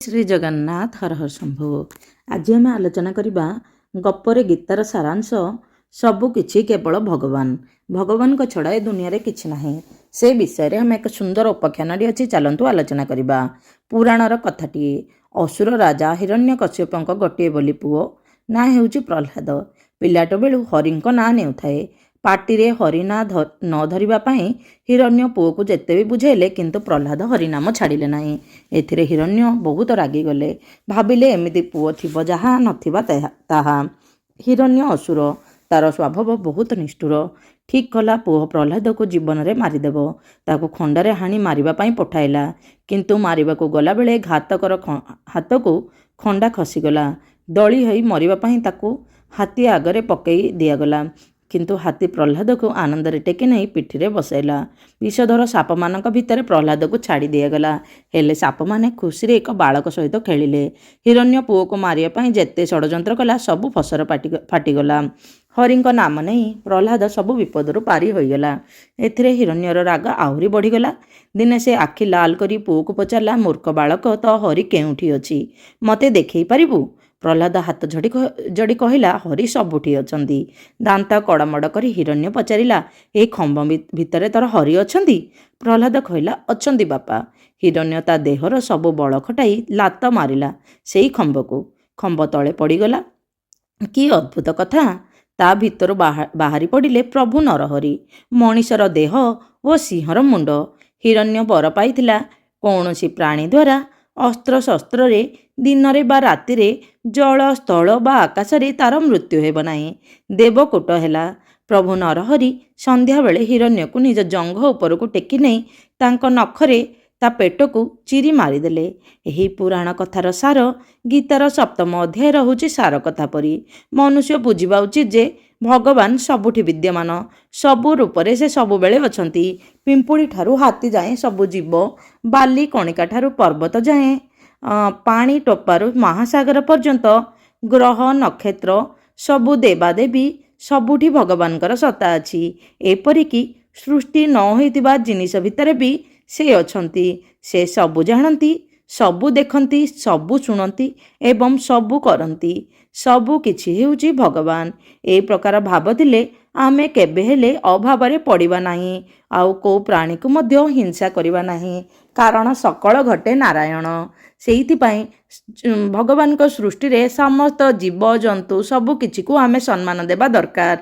श्री जगन्नाथ हर हर शंभु। आज आम आलोचना करवा गप्पर गीतार सारांश सबु किछि केवल भगवान भगवान को छड़ा ए दुनिया रे किछि नाही। से विषय रे हम एक सुंदर उपाख्यानटी अच्छी चलतु आलोचना करवा। पुराणर कथाटी असुर राजा हिरण्यकश्यपक गोटे बोली पुओ ना हेउछि प्रह्लाद। पिलाट बेलू हरिंक ना नेउथाए। पार्टी हरि ना न धरिबा पई हिरण्य पुओ को जेते भी बुझेले किंतु प्रह्लाद हरिनाम छाड़िले नाही। एथिरे हिरण्य बहुत रागी गले। भाविले एमिति पुओ थिबो जहा नथिबा ताहा। हिरण्य असुर तार स्वभाव बहुत निष्ठुर। ठीक कला पुओ प्रह्लाद को जीवन में मारिदेव। ताको खंडारे हाणी मारिबा पई पठाइला किंतु मारिबा को गला बेले घातकर हाथ को खंडा खसीगला। दली होई मरिबा पई ताको हाथी आगरे पकई दियागला किंतु हाथी प्रह्लाद को आनंद टेकी नहीं पिठी रे बसैला। विषधर साप मानक भितर प्रह्लाद को छाड़ी दियागला। हेले साप माने खुशी रे एक बालक सहित खेलिले। हिरण्य पुओ को मारिया पई जेते षडयंत्र कला सबु फसर फाटिगला। हरिंक नाम नहीं प्रह्लाद सबु विपदरु पारी होईगला। एथिरे हिरण्यर राग आहुरी बढ़ीगला। दिने से आखि लाल करी पुओ को पचारला, मूर्ख बालक तो हरि केउठी अछि मते देखई पारिबु? प्रह्लाद हाथ जोड़ी कहला, हरि सबुठी अछंती। दांत कड़मड़ करी हिरण्य पचारिला, ए खंभ भितर तोर हरि अछंती? प्रह्लाद कहला, अछंती बापा। हिरण्य ता देहर सबु बल खटाई लात मारिला सेई खंभको। खंभ तले पड़ीगला। कि अद्भुत कथा! ता भितर बाहरी पड़िले प्रभु नरहरि, मनीषर देह ओ सिंहर मुंड। हिरण्य बर पाइथिला कौनसी प्राणी द्वारा अस्त्र शस्त्र रे दिन रे बा राति रे जल स्थल बा आकाश रे तार मृत्यु हेब नाही। देवकोट हेला। प्रभु नरहरि संध्या बेले हिरण्य को निज जंघ उपर को टेकी नहीं तांको नखरे ता पेट को चिरी मारिदेले। एही पुराण कथार सार गीतार सप्तम अध्याय रहुछि सार कथा परी। मनुष्य बुझिबा उचित जे भगवान सबुठी विद्यमान, सबु रूपरे से सबु बेले अछंती। पिंपुड़ी ठारू हाथी जाए सबु जीव, बाली कणिका ठारू पर्वत जाए, पानी टोपारू महासागर पर्यंत, ग्रह नक्षत्र सबु देवादेवी सबुठी भगवानकर सत्ता अछि। एपरिकी सृष्टि न होइतिबा जिनिस भितर भी से अछंती। से सबु जानती, सबु देखती, सबु शुणती एवं सबु करती। सबु किछि हेउछि भगवान। ए प्रकार भाबथिले आमे केबे हेले अभावरे पड़िबा नाही, आउ को प्राणी को मध्य हिंसा करिबा नाही, कारण सकल घटे नारायण। सेइथिपाई भगवान को सृष्टि रे समस्त जीव जंतु सबु किछि को आमे सम्मान देबा दरकार।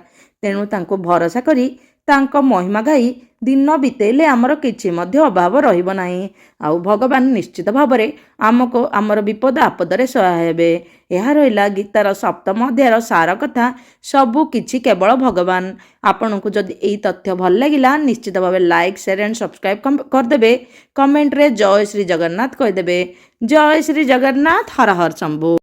तेणु तांको भरोसा करी तांको महिमा गाई दिन बितेले आमर किछि मध्य अभाव रहिबो नाही। आउ भगवान निश्चित भावरे आमको आमर विपद आपदरे सहाय हेबे। यह रहिला गीतार सप्तम अध्यायर सार कथा, सबु किछि केवल भगवान। आपनकु जदि एई तथ्य भल लागिला निश्चित भावे लाइक शेयर एंड सब्सक्राइब करदेबे। कमेंट रे जय श्री जगन्नाथ कहिदेबे। जय श्री जगन्नाथ हर हर शंभु।